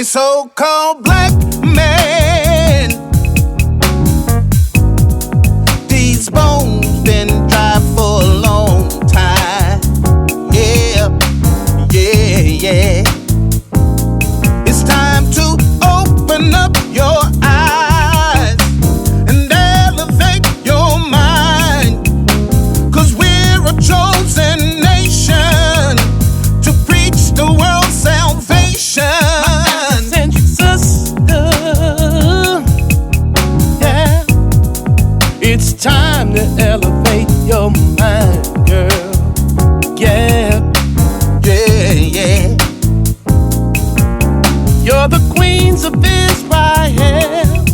A so-called black man. These bones been dry for a long time. Yeah, yeah, yeah. It's time to open up your eyes and elevate your mind. 'Cause we're a chosen nation to preach the world's salvation. Sister, yeah. It's time to elevate your mind, girl. Yeah, yeah, yeah. You're the queens of Israel,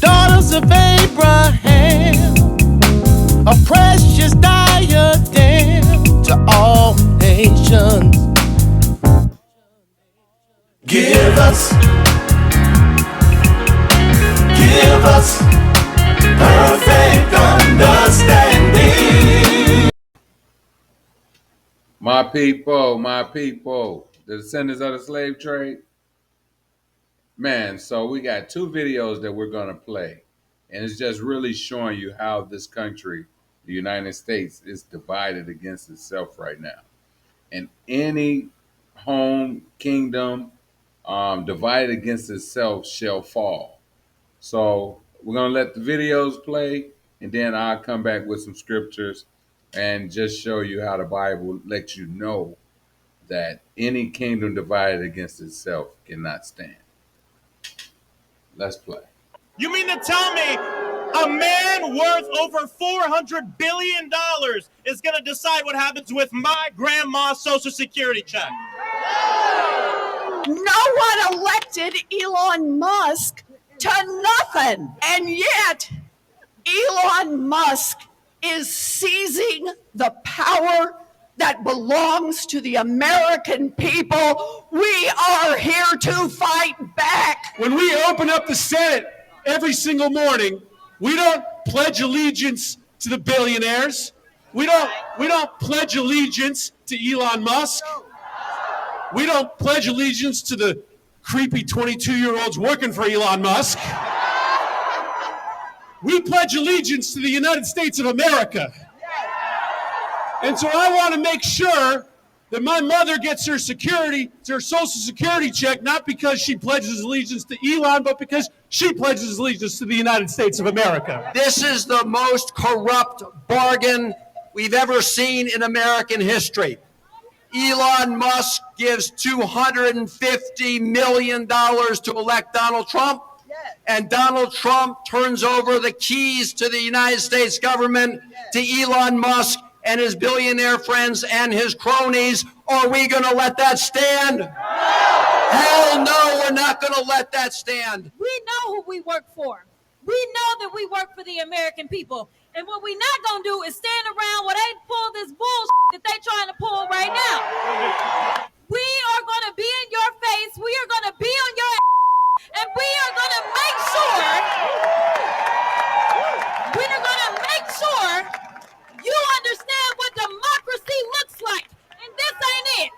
daughters of Abraham, a precious diadem to all nations. Give us perfect understanding. My people, the descendants of the slave trade. Man, so we got two videos that we're going to play. And it's just really showing you how this country, the United States, is divided against itself right now. And any home, kingdom, divided against itself shall fall. So we're going to let the videos play, and then I'll come back with some scriptures and just show you how the Bible lets you know that any kingdom divided against itself cannot stand. Let's play. You mean to tell me a man worth over $400 billion is going to decide what happens with my grandma's Social Security check? No one elected Elon Musk to nothing. And yet, Elon Musk is seizing the power that belongs to the American people. We are here to fight back. When we open up the Senate every single morning, we don't pledge allegiance to the billionaires. We don't pledge allegiance to Elon Musk. We don't pledge allegiance to the creepy 22-year-olds working for Elon Musk. We pledge allegiance to the United States of America. And so I want to make sure that my mother gets her Social Security check, not because she pledges allegiance to Elon, but because she pledges allegiance to the United States of America. This is the most corrupt bargain we've ever seen in American history. Elon Musk gives $250 million to elect Donald Trump, and Donald Trump turns over the keys to the United States government to Elon Musk and his billionaire friends and his cronies. Are we going to let that stand? No! Hell no, we're not going to let that stand. We know who we work for. We know that we work for the American people. And what we're not going to do is stand around while they pull this bullshit that they're trying to pull right now. We are going to be in your face. We are going to be on your ass. And we are going to make sure you understand what democracy looks like. And this ain't it.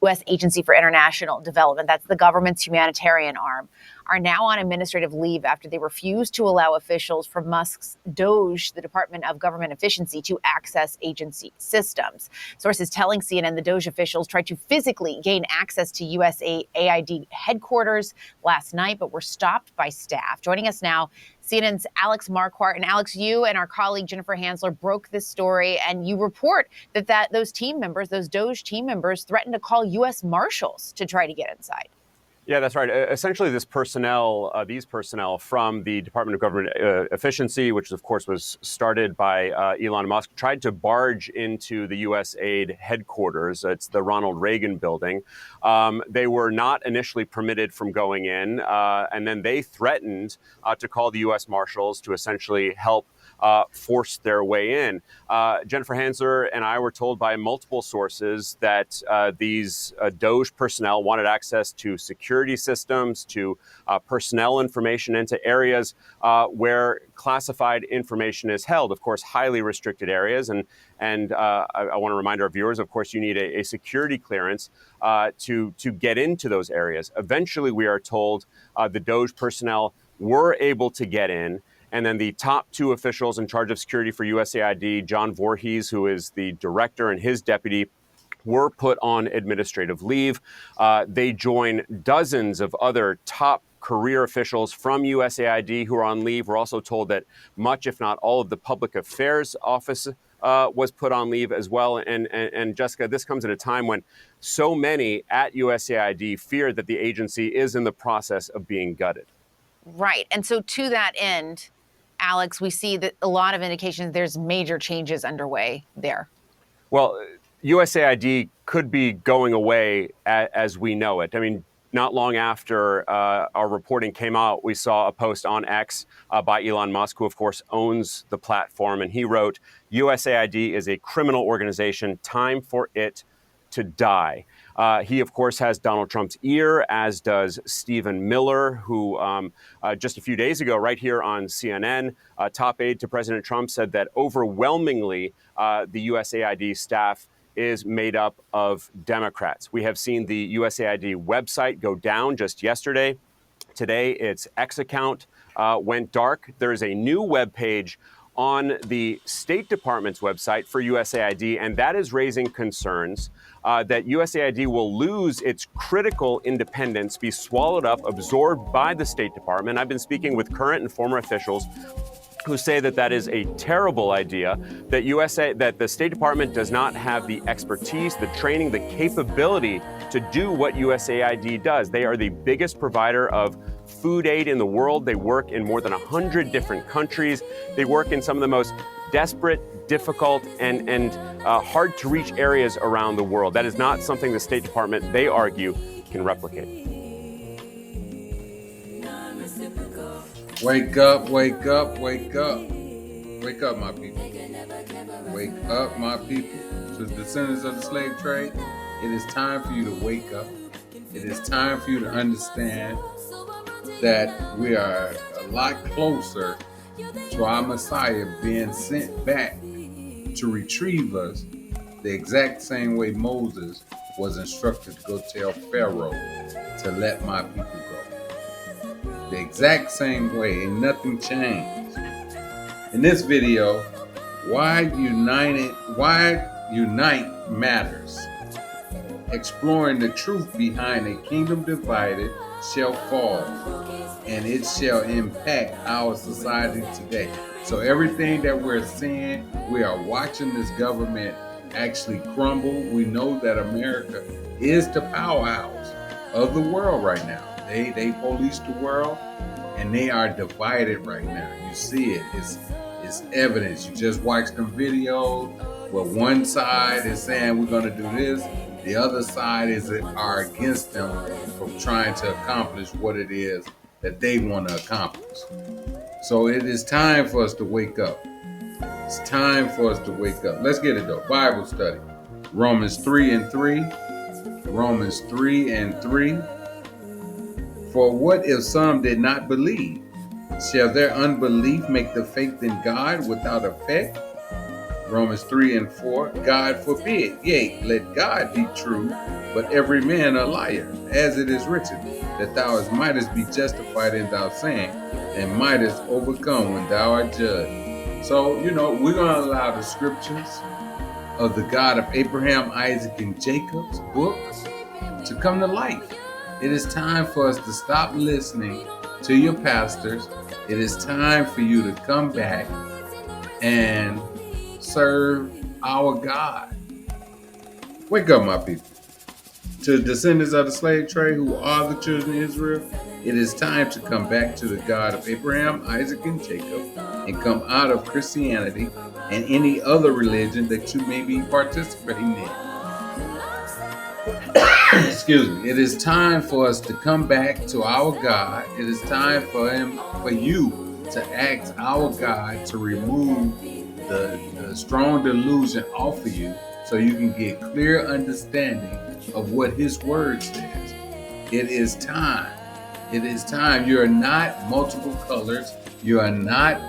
U.S. Agency for International Development, that's the government's humanitarian arm, are now on administrative leave after they refused to allow officials from Musk's DOGE, the Department of Government Efficiency, to access agency systems. Sources telling CNN the DOGE officials tried to physically gain access to USAID headquarters last night, but were stopped by staff. Joining us now, CNN's Alex Marquardt. And Alex, you and our colleague Jennifer Hansler broke this story, and you report that those team members, those DOGE team members, threatened to call U.S. Marshals to try to get inside. Yeah, that's right. Essentially, these personnel from the Department of Government Efficiency, which of course was started by Elon Musk, tried to barge into the USAID headquarters. It's the Ronald Reagan building. They were not initially permitted from going in, and then they threatened to call the U.S. Marshals to essentially help forced their way in. Jennifer Hansler and I were told by multiple sources that these DOJ personnel wanted access to security systems, to personnel information into areas where classified information is held, of course, highly restricted areas. And I want to remind our viewers, of course, you need a security clearance to get into those areas. Eventually, we are told the DOJ personnel were able to get in. And then the top two officials in charge of security for USAID, John Voorhees, who is the director, and his deputy, were put on administrative leave. They join dozens of other top career officials from USAID who are on leave. We're also told that much, if not all, of the public affairs office was put on leave as well. And Jessica, this comes at a time when so many at USAID fear that the agency is in the process of being gutted. Right. And so to that end, Alex, we see that a lot of indications there's major changes underway there. Well, USAID could be going away as we know it. I mean, not long after our reporting came out, we saw a post on X by Elon Musk, who, of course, owns the platform. And he wrote, USAID is a criminal organization. Time for it to die. He, of course, has Donald Trump's ear, as does Stephen Miller, who just a few days ago, right here on CNN, top aide to President Trump, said that overwhelmingly the USAID staff is made up of Democrats. We have seen the USAID website go down just yesterday. Today, its X account went dark. There is a new webpage on the State Department's website for USAID, and that is raising concerns that USAID will lose its critical independence, be swallowed up, absorbed by the State Department. I've been speaking with current and former officials who say that that is a terrible idea, that the State Department does not have the expertise, the training, the capability to do what USAID does. They are the biggest provider of food aid in the world. They work in more than 100 different countries. They work in some of the most desperate, difficult, and hard to reach areas around the world. That is not something the State Department, they argue, can replicate. Wake up, wake up, wake up. Wake up, my people. Wake up, my people. To the descendants of the slave trade, it is time for you to wake up. It is time for you to understand that we are a lot closer to our Messiah being sent back to retrieve us the exact same way Moses was instructed to go tell Pharaoh to let my people go. The exact same way, and nothing changed. In this video, why unite matters. Exploring the truth behind a kingdom divided shall fall, and it shall impact our society today. So everything that we're seeing, we are watching this government actually crumble. We know that America is the powerhouse of the world right now. They police the world, and they are divided right now. You see it. It's evidence. You just watch them videos where one side is saying we're going to do this, the other side are against them from trying to accomplish what it is that they want to accomplish. So it is time for us to wake up. It's time for us to wake up. Let's get it though. Bible study. Romans 3:3. Romans 3:3. For what if some did not believe? Shall their unbelief make the faith in God without effect? Romans 3:4. God forbid. Yea, let God be true, but every man a liar, as it is written, that thou mightest be justified in thy saying, and mightest overcome when thou art judged. So, we're going to allow the scriptures of the God of Abraham, Isaac, and Jacob's books to come to life. It is time for us to stop listening to your pastors. It is time for you to come back and serve our God. Wake up, my people. To the descendants of the slave trade who are the children of Israel, it is time to come back to the God of Abraham, Isaac, and Jacob, and come out of Christianity and any other religion that you may be participating in. Excuse me. It is time for us to come back to our God. It is time for you to ask our God to remove the strong delusion off of you so you can get clear understanding of what his word says. It is time. It is time. You are not multiple colors. You are not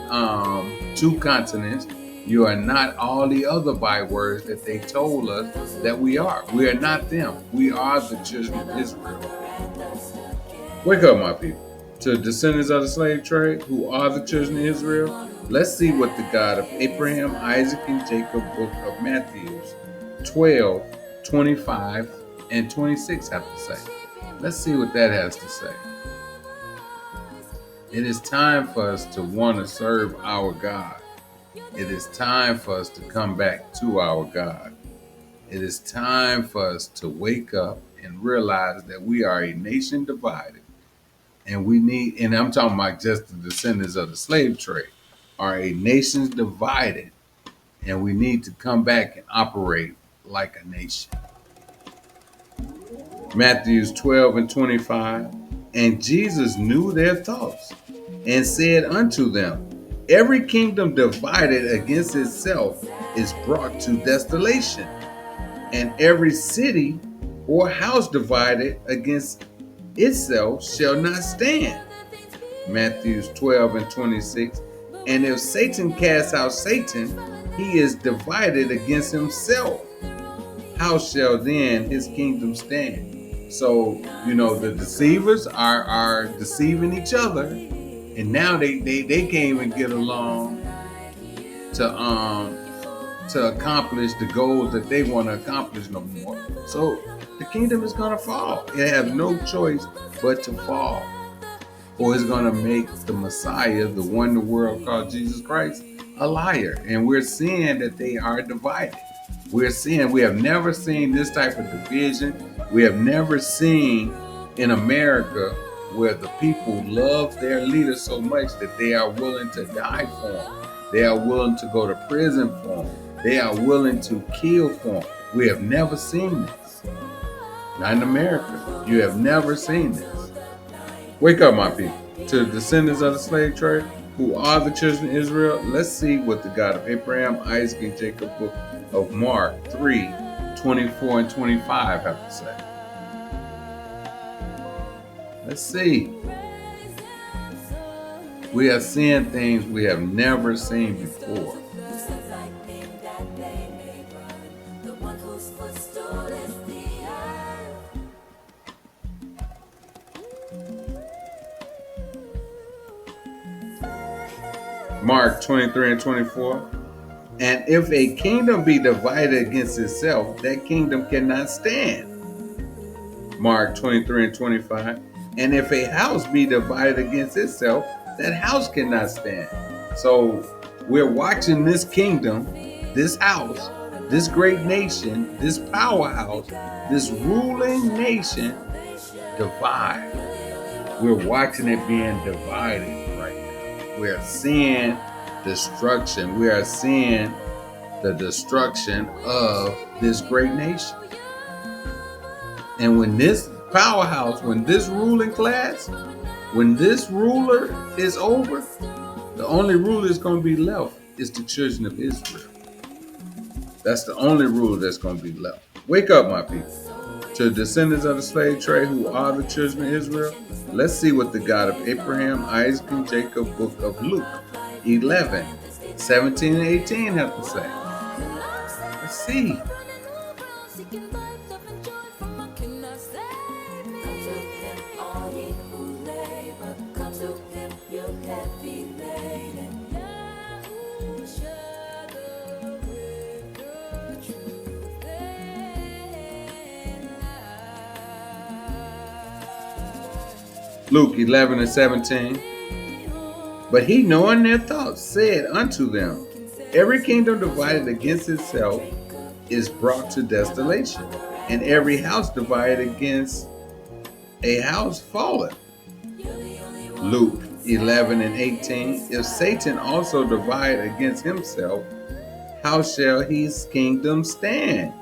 two continents. You are not all the other bywords that they told us that we are. We are not them. We are the children of Israel. Wake up, my people. To descendants of the slave trade, who are the children of Israel, let's see what the God of Abraham, Isaac, and Jacob, book of Matthew 12, 25, and 26 have to say. Let's see what that has to say. It is time for us to want to serve our God. It is time for us to come back to our God. It is time for us to wake up and realize that we are a nation divided. And we need, and I'm talking about just the descendants of the slave trade, are a nation divided. And we need to come back and operate like a nation. Matthew 12 and 25. And Jesus knew their thoughts and said unto them, every kingdom divided against itself is brought to desolation, and every city or house divided against itself shall not stand. Matthew 12 and 26. And if Satan casts out Satan, he is divided against himself. How shall then his kingdom stand? So, the deceivers are deceiving each other, and now they can't even get along to accomplish the goals that they want to accomplish no more. So the kingdom is going to fall. It has no choice but to fall, or it's going to make the Messiah, the one the world called Jesus Christ, a liar. And we're seeing that they are divided. We have never seen this type of division. We have never seen in America where the people love their leaders so much that they are willing to die for them. They are willing to go to prison for them. They are willing to kill for them. We have never seen this. Not in America. You have never seen this. Wake up, my people. To the descendants of the slave trade, who are the children of Israel, let's see what the God of Abraham, Isaac, and Jacob, book of Mark 3, 24 and 25 have to say. Let's see. We are seeing things we have never seen before. Mark 23 and 24. And if a kingdom be divided against itself, that kingdom cannot stand. Mark 23 and 25. And if a house be divided against itself, that house cannot stand. So we're watching this kingdom, this house, this great nation, this powerhouse, this ruling nation divide. We're watching it being divided right now. We're seeing destruction. We are seeing the destruction of this great nation. And when this powerhouse, when this ruling class, when this ruler is over, the only ruler that's going to be left is the children of Israel. That's the only ruler that's going to be left. Wake up, my people. To the descendants of the slave trade, who are the children of Israel, let's see what the God of Abraham, Isaac, and Jacob, book of Luke 11, 17 and 18 have to say. Let's see. Luke 11 and 17. But he, knowing their thoughts, said unto them, every kingdom divided against itself is brought to desolation, and every house divided against a house falleth. Luke 11 and 18. If Satan also divide against himself, how shall his kingdom stand?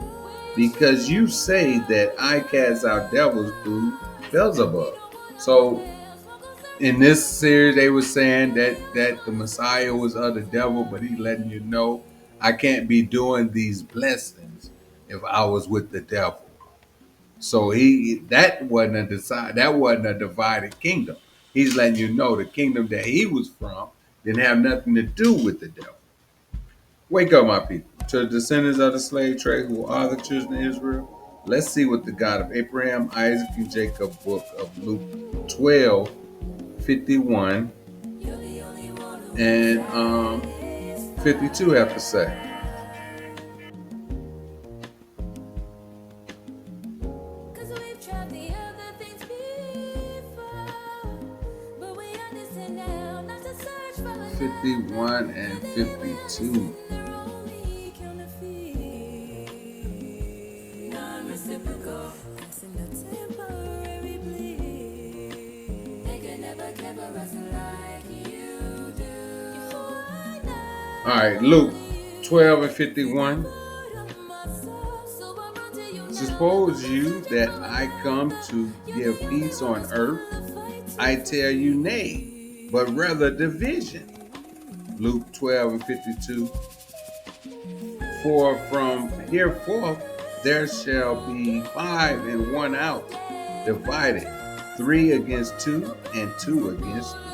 Because you say that I cast out devils through Beelzebub. So In this series, they were saying that the Messiah was of the devil, but he's letting you know, I can't be doing these blessings if I was with the devil. So that wasn't a divided kingdom. He's letting you know the kingdom that he was from didn't have nothing to do with the devil. Wake up, my people. To the descendants of the slave trade who are the children of Israel, let's see what the God of Abraham, Isaac, and Jacob, book of Luke 12:51 and 52 have to say. Cause we've tried the other things before, but we understand now not to search for love. 51 and 52. They're only counterfeit, non-reciprocal, passing the temporary bliss. They could never cover us like you do. All right, Luke 12 and 51. Suppose you that I come to give peace on earth, I tell you nay, but rather division. Luke 12 and 52. For from hereforth there shall be 5 and 1 out, divided, 3 against 2 and 2 against 3.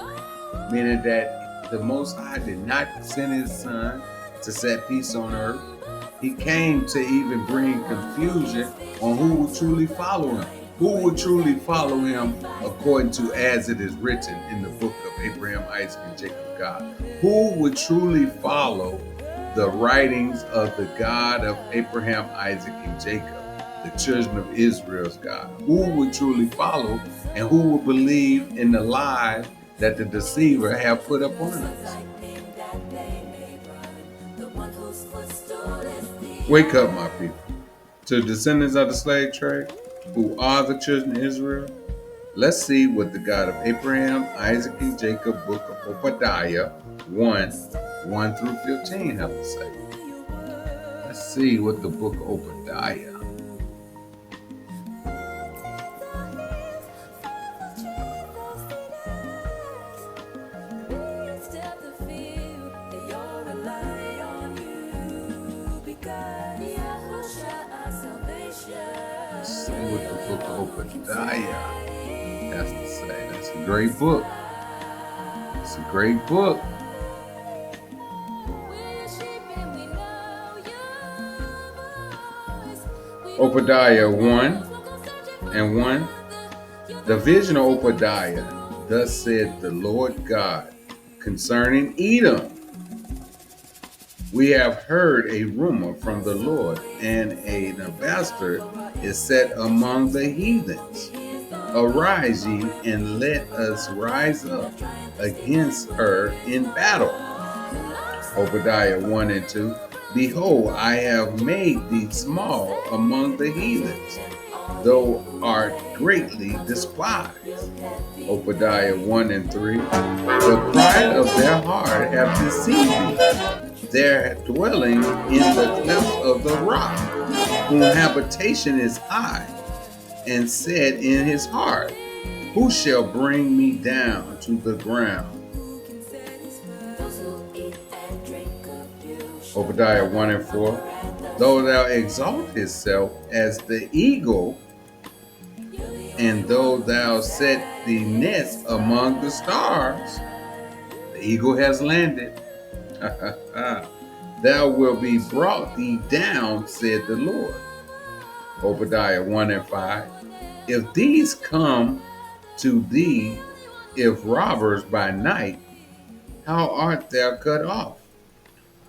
Meaning that the Most High did not send his son to set peace on earth. He came to even bring confusion on who would truly follow him. Who would truly follow him according to as it is written in the book of Abraham, Isaac, and Jacob God? Who would truly follow the writings of the God of Abraham, Isaac, and Jacob, the children of Israel's God? Who would truly follow and who would believe in the lies that the deceiver have put upon us? Wake up, my people. To the descendants of the slave trade, who are the children of Israel, let's see what the God of Abraham, Isaac, and Jacob, book of Obadiah 1 through 15 have to say. Let's see what the book of Obadiah. Let's see what the book of Obadiah has to say. That's a great book. It's a great book. Obadiah 1 and 1. The vision of Obadiah, thus said the Lord God concerning Edom. We have heard a rumor from the Lord, and an ambassador is set among the heathens. Arise ye, and let us rise up against her in battle. Obadiah 1 and 2. Behold, I have made thee small among the heathens, thou art greatly despised. Obadiah 1 and 3. The pride of their heart have deceived thee. Their dwelling in the cleft of the rock, whom habitation is high, and said in his heart, who shall bring me down to the ground? Obadiah 1 and 4. Though thou exalt thyself as the eagle, and though thou set the nest among the stars, the eagle has landed. Thou wilt be brought thee down, said the Lord. Obadiah 1 and 5. If these come to thee, if robbers by night, how art thou cut off?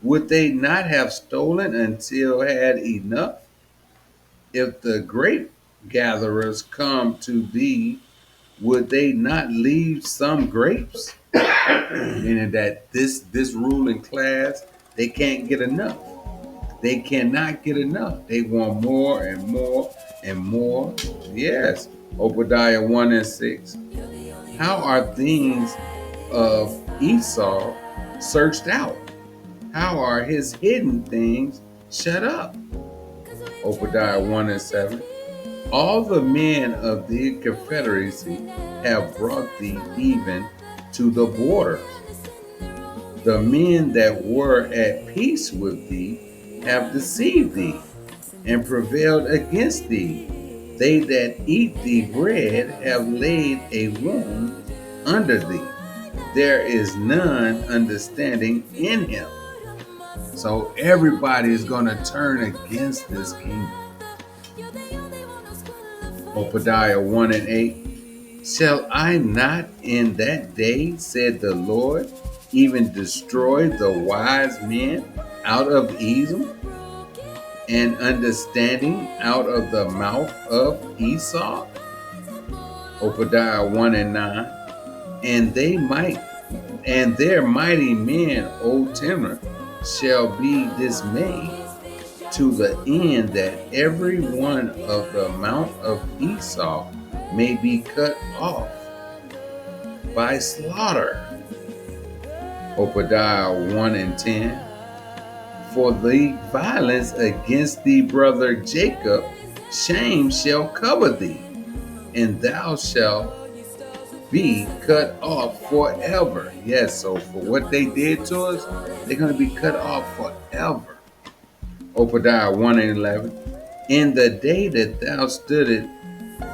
Would they not have stolen until had enough? If the grape gatherers come to thee, would they not leave some grapes? Meaning that this ruling class, they can't get enough. They cannot get enough. They want more and more and more. Yes. Obadiah 1 and 6. How are things of Esau searched out? How are his hidden things shut up? Obadiah 1 and 7. All the men of the confederacy have brought thee even to the borders. The men that were at peace with thee have deceived thee and prevailed against thee. They that eat thee bread have laid a wound under thee. There is none understanding in him. So everybody is going to turn against this kingdom. Obadiah 1 and 8. Shall I not in that day, said the Lord, even destroy the wise men out of Edom, and understanding out of the mouth of Esau? Obadiah 1 and 9. And their mighty men, O Timor, shall be dismayed, to the end that every one of the mount of Esau may be cut off by slaughter. Obadiah 1 and 10. For the violence against thee, brother Jacob, shame shall cover thee, and thou shalt be cut off forever. Yes, so for what they did to us, they're going to be cut off forever. Obadiah 1 and 11. In the day that thou stoodest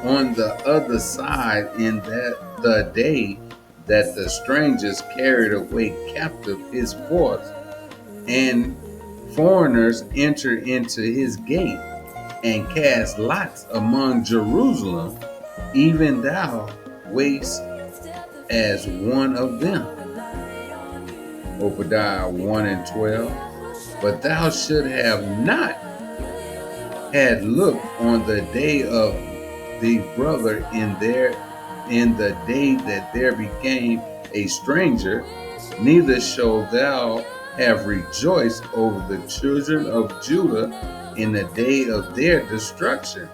on the other side, in the day that the strangers carried away captive his force, and foreigners entered into his gate, and cast lots among Jerusalem, even thou wast as one of them. Obadiah 1 and 12. But thou should have not had looked on the day of the brother in the day that there became a stranger, neither shalt thou have rejoiced over the children of Judah in the day of their destruction,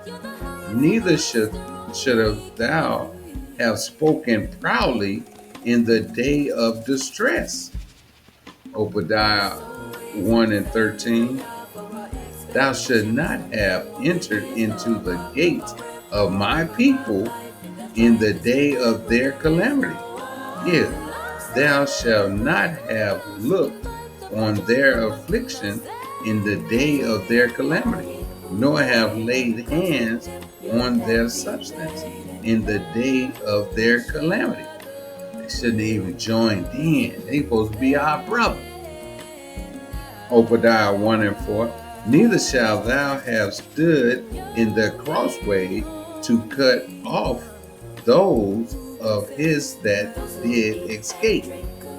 neither should thou have spoken proudly in the day of distress. Obadiah 1 and 13. Thou should not have entered into the gates of my people in the day of their calamity. Yes, thou shalt not have looked on their affliction in the day of their calamity, nor have laid hands on their substance in the day of their calamity. They shouldn't even joined in. They supposed to be our brother. Obadiah 1 and 4. Neither shalt thou have stood in the crossway to cut off those of his that did escape,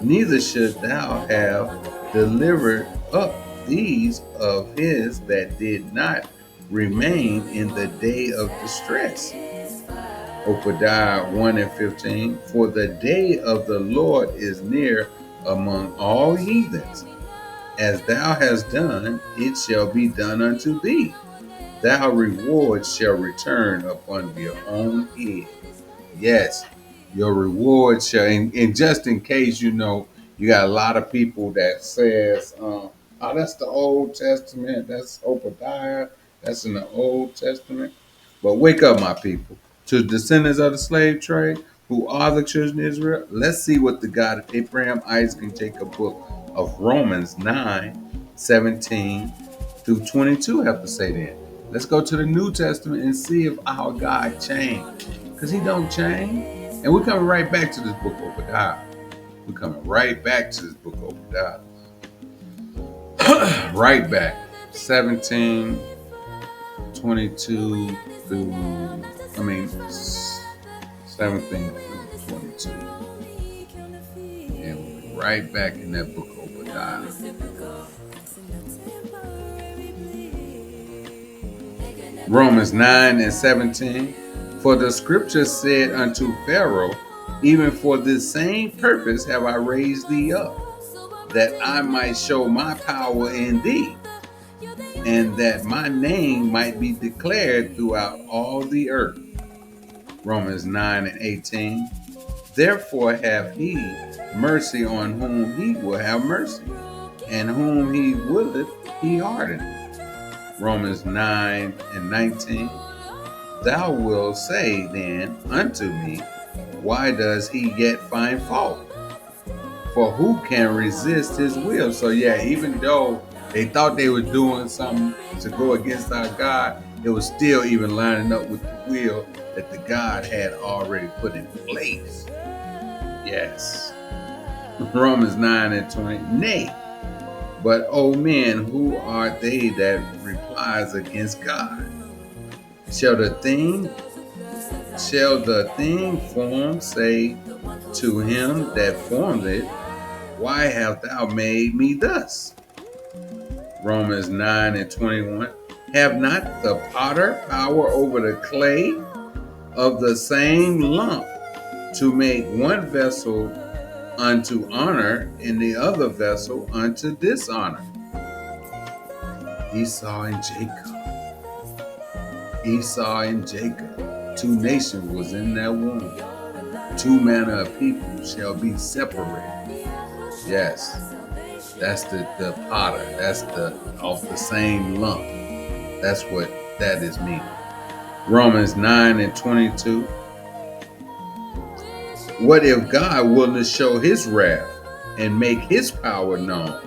neither should thou have delivered up these of his that did not remain in the day of distress. Obadiah 1 and 15. For the day of the Lord is near among all heathens. As thou hast done, it shall be done unto thee. Thy reward shall return upon your own head. Yes, your reward shall, and just in case you know, you got a lot of people that says, oh, that's the Old Testament, that's Obadiah, that's in the Old Testament. But wake up, my people. To the descendants of the slave trade, who are the children of Israel, let's see what the God of Abraham, Isaac, and Jacob book of Romans 9:17 through 22 have to say then. Let's go to the New Testament and see if our God changed. Because he don't change. And we're coming right back to this book of Obadiah. We're coming right back to this book of Obadiah. Right back. 17, 22 through, 17 through 22. And we'll be right back in that book of Obadiah. Romans 9 and 17. For the scripture said unto Pharaoh, even for this same purpose have I raised thee up, that I might show my power in thee, and that my name might be declared throughout all the earth. Romans 9 and 18. Therefore have he mercy on whom he will have mercy, and whom he willeth he hardeneth. Romans 9 and 19. Thou wilt say then unto me, why does he yet find fault? For who can resist his will? So yeah, even though they thought they were doing something to go against our God, it was still even lining up with the will that the God had already put in place. Yes. Romans 9 and 20. Nay, but O men, who are they that replies against God? Shall the thing formed say to him that formed it, why hast thou made me thus? Romans 9 and 21. Have not the potter power over the clay of the same lump to make one vessel unto honor and the other vessel unto dishonor? Esau and Jacob. Two nations was in that womb. Two manner of people shall be separated. Yes, that's the potter. That's of the same lump. That's what that is meaning. Romans 9 and 22. What if God will to show his wrath and make his power known,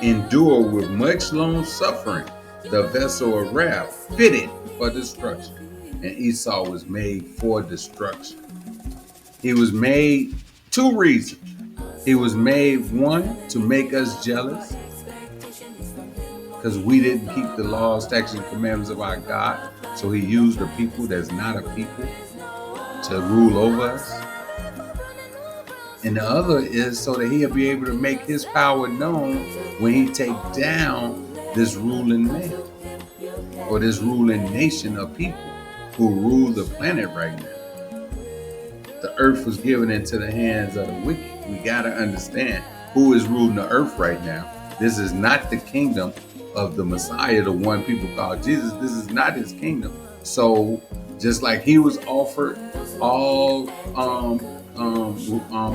endure with much long suffering the vessel of wrath fitted for destruction? And Esau was made for destruction. He was made two reasons. He was made, one, to make us jealous because we didn't keep the laws, statutes, and commandments of our God. So he used a people that's not a people to rule over us. And the other is so that he'll be able to make his power known when he take down this ruling man or this ruling nation of people who rule the planet right now. The earth was given into the hands of the wicked. We got to understand who is ruling the earth right now. This is not the kingdom of the Messiah, the one people call Jesus. This is not his kingdom. So just like he was offered all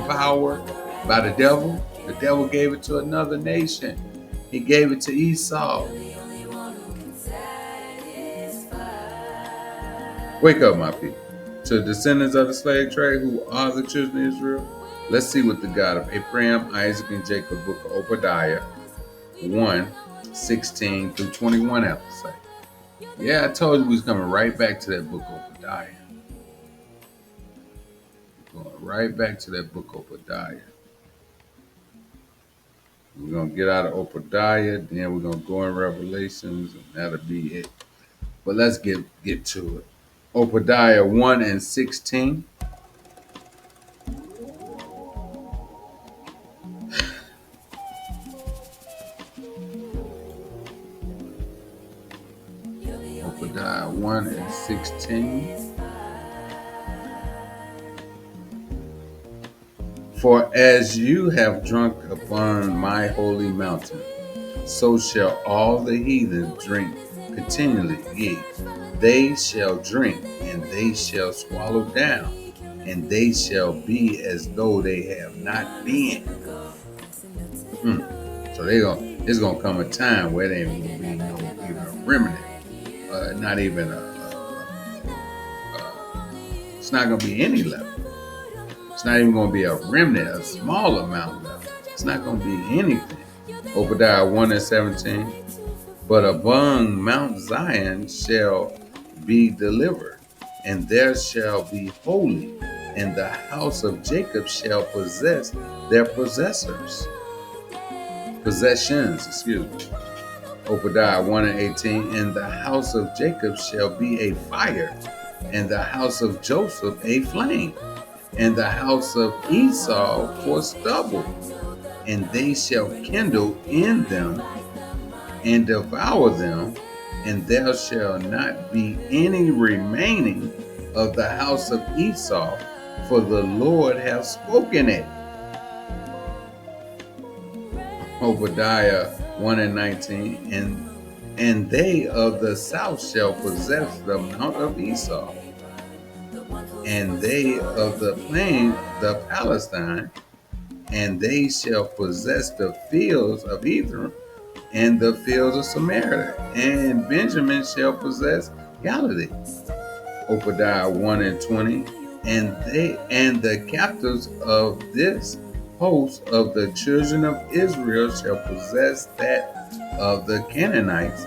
power by the devil gave it to another nation. He gave it to Esau. Wake up, my people. To the descendants of the slave trade who are the children of Israel, let's see what the God of Abraham, Isaac, and Jacob, book of Obadiah 1:16 through 21 have to say. Yeah, I told you we was coming right back to that book of Obadiah. Going right back to that book of Obadiah. We're going to get out of Obadiah, then we're going to go in Revelations, and that'll be it. But let's get to it. Obadiah 1:16. Obadiah 1:16. For as you have drunk upon my holy mountain, so shall all the heathen drink continually. Yea, they shall drink, and they shall swallow down, and they shall be as though they have not been. So it's gonna come a time where there ain't gonna be no even a remnant, not even it's not gonna be any left. It's not even gonna be a remnant, a small amount left. It's not gonna be anything. Obadiah 1:17. But among Mount Zion shall be delivered, and there shall be holy, and the house of Jacob shall possess their possessions. Obadiah 1:18. And the house of Jacob shall be a fire, and the house of Joseph a flame, and the house of Esau for stubble, and they shall kindle in them and devour them, and there shall not be any remaining of the house of Esau, for the Lord hath spoken it. Obadiah 1:19. And they of the south shall possess the mount of Esau, and they of the plain the Palestine, and they shall possess the fields of Ephraim and the fields of Samaria, and Benjamin shall possess Galilee. Obadiah 1 and 20. And the captives of this host of the children of Israel shall possess that of the Canaanites,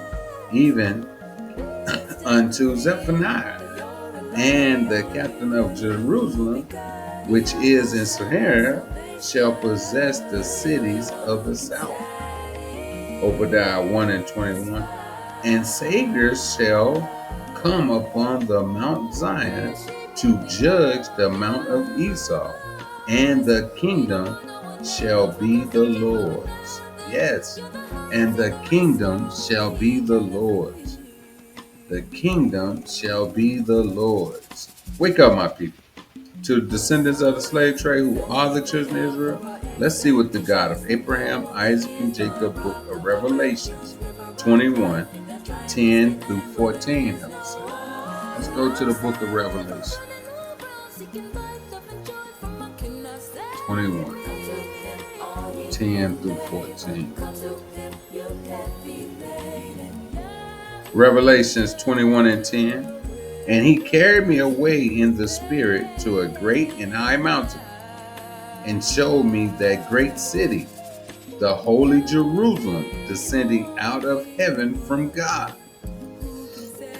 even unto Zephaniah. And the captain of Jerusalem, which is in Samaria, shall possess the cities of the south. Obadiah 1 and 21. And saviors shall come upon the Mount Zion to judge the Mount of Esau, and the kingdom shall be the Lord's. Yes, and the kingdom shall be the Lord's. The kingdom shall be the Lord's. Wake up, my people. To the descendants of the slave trade who are the children of Israel, let's see what the God of Abraham, Isaac, and Jacob, book of Revelations 21, 10 through 14 have to say. Let's go to the book of Revelation 21, 10 through 14. Revelations 21 and 10. And he carried me away in the spirit to a great and high mountain, and showed me that great city, the holy Jerusalem, descending out of heaven from God.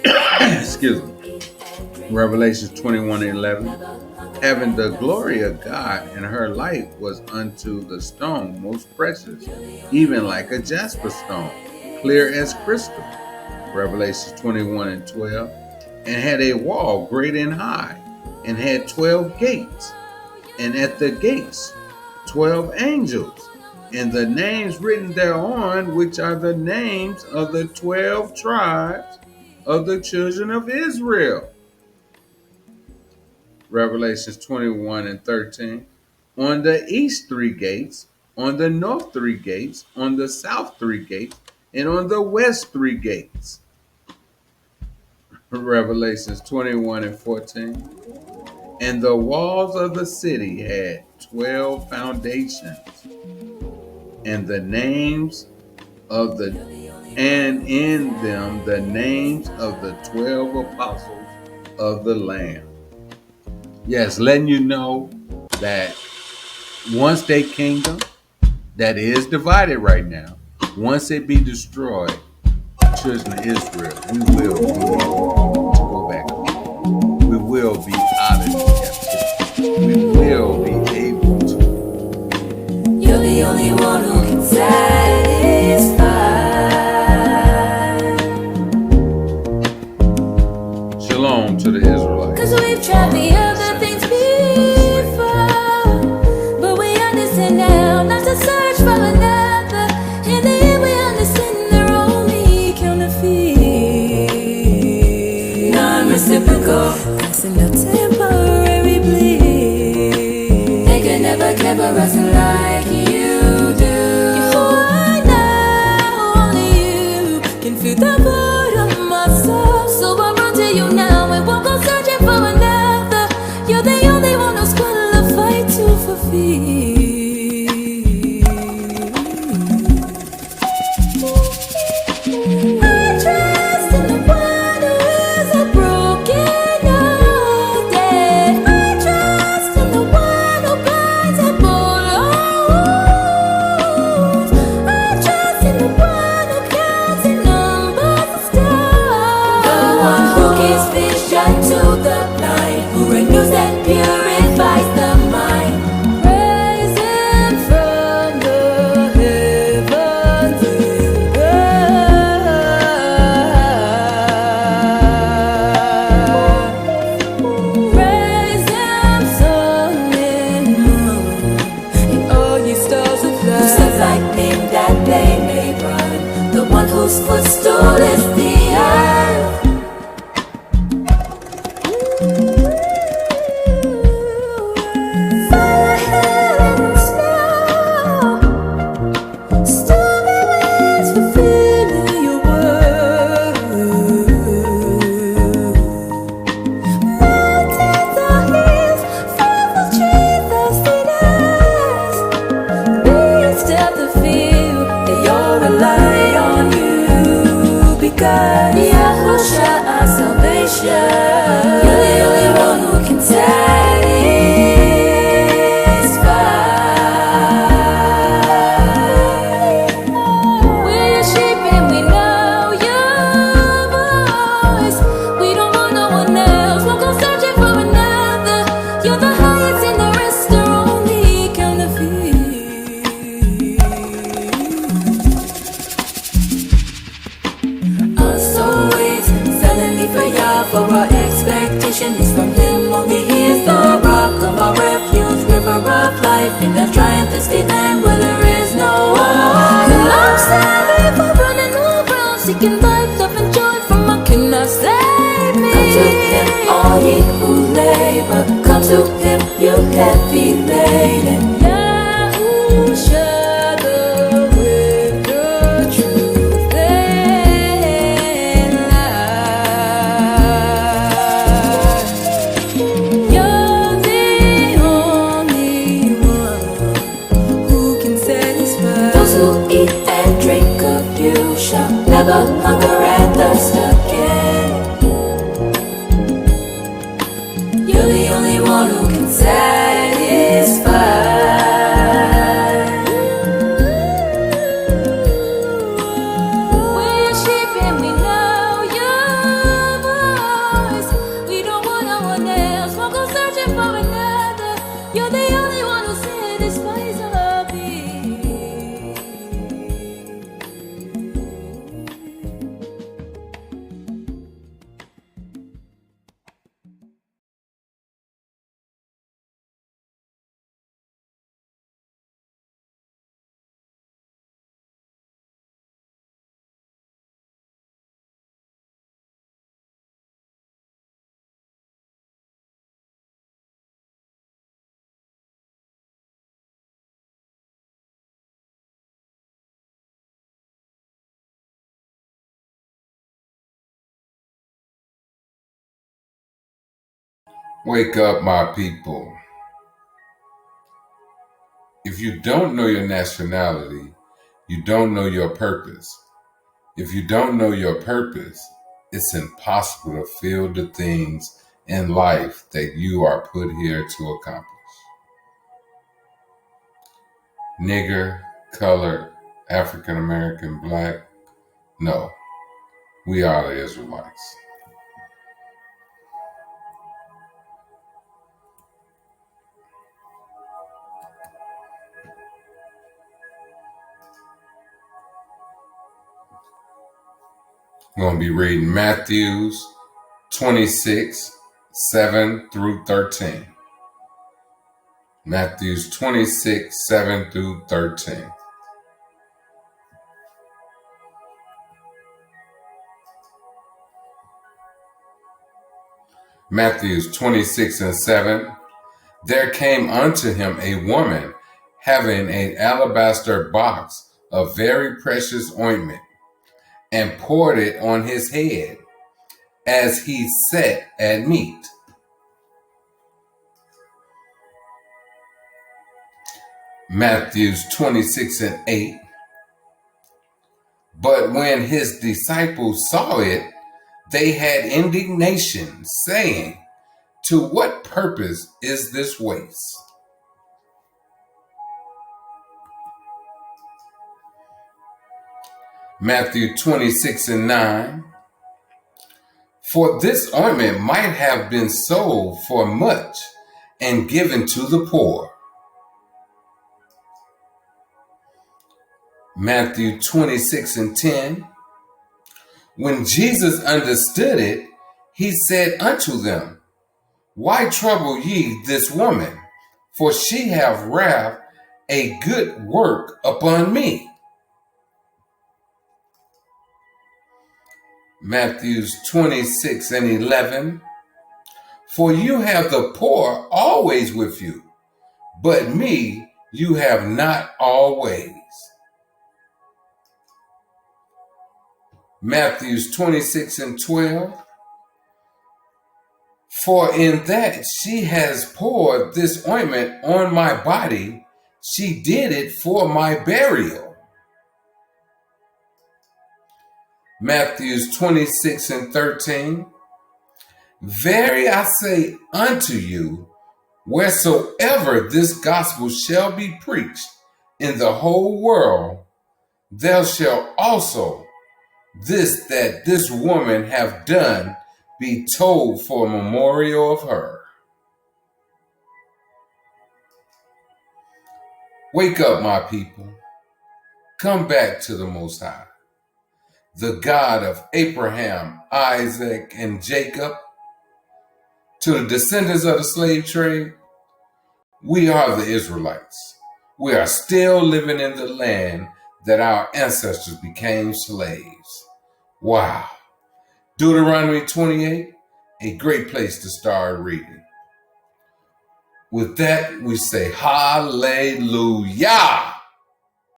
Excuse me. Revelations 21 and 11. Having the glory of God, and her light was unto the stone most precious, even like a jasper stone, clear as crystal. Revelations 21 and 12. And had a wall great and high, and had 12 gates, and at the gates 12 angels, and the names written thereon, which are the names of the 12 tribes of the children of Israel. Revelations 21 and 13. On the east 3 gates, on the north 3 gates, on the south 3 gates, and on the west 3 gates. Revelations 21 and 14. And the walls of the city had 12 foundations, and the names of the, and in them the names of the 12 apostles of the Lamb. Yes, letting you know that once their kingdom that is divided right now, once it be destroyed, children of Israel, we will be able to go back home. We will be out of captivity. We will be able to. You're the only one who can satisfy. Shalom to the Israelites. 'Cause we've tried the other things before, but we understand now not to search for another. In the end, we understand they're only counterfeit, non-reciprocal, passing a temporary bliss. They could never clever us like you do. You are now, only you can feel the void of my soul. So I run to you now and won't go searching for another. You're the only one who's qualified to fulfill. I trust in the one who is a broken hearted. I trust in the one who binds up all our wounds. I trust in the one who counts and numbers the stars. The one who gives vision to the blind, who renews and purifies the mind. Praise him from the heavens above. Praise him, sun and moon, and all you stars of love. Who sends lightning that they may run, the one whose footstool is the earth. Fire, hail, and snow, stormy winds fulfilling your word. Mountains or hills, fruitful trees or cedars, beasts of the field, they all rely on you, because Yahushua our salvation. for our expectation is from Him. Only He is the rock of our refuge, river of life in the triumphant statement where there is no war. Cannot save me for running around seeking life, love, and joy from my cannot save me. Come to Him, all ye who labor. Come to Him, you heavy laden. Yahusha, the way, the truth, and life. You're the only one who can satisfy. Those who eat and drink of you shall never hunger and thirst again. You're the only one who can satisfy. We're your sheep and we know your voice. We don't want no one else. Won't go searching for another. You're the only one who satisfies our being. Wake up, my people. If you don't know your nationality, you don't know your purpose. If you don't know your purpose, it's impossible to feel the things in life that you are put here to accomplish. Nigger, colored, African American, black, no, we are the Israelites. I'm going to be reading Matthews 26, 7 through 13. Matthews 26, 7 through 13. Matthews 26 and 7. There came unto him a woman having an alabaster box of very precious ointment, and poured it on his head as he sat at meat. Matthews 26 and 8. But when his disciples saw it, they had indignation, saying, to what purpose is this waste? Matthew 26 and 9. For this ointment might have been sold for much and given to the poor. Matthew 26 and 10. When Jesus understood it, he said unto them, why trouble ye this woman? For she hath wrought a good work upon me. Matthew 26 and 11. For you have the poor always with you, but me you have not always. Matthew 26 and 12. For in that she has poured this ointment on my body, she did it for my burial. Matthew 26 and 13. Verily I say unto you, wheresoever this gospel shall be preached in the whole world, there shall also this that this woman have done be told for a memorial of her. Wake up, my people. Come back to the Most High, the God of Abraham, Isaac, and Jacob, To the descendants of the slave trade, we are the Israelites. We are still living in the land that our ancestors became slaves. Wow. Deuteronomy 28, a great place to start reading. With that, we say hallelujah.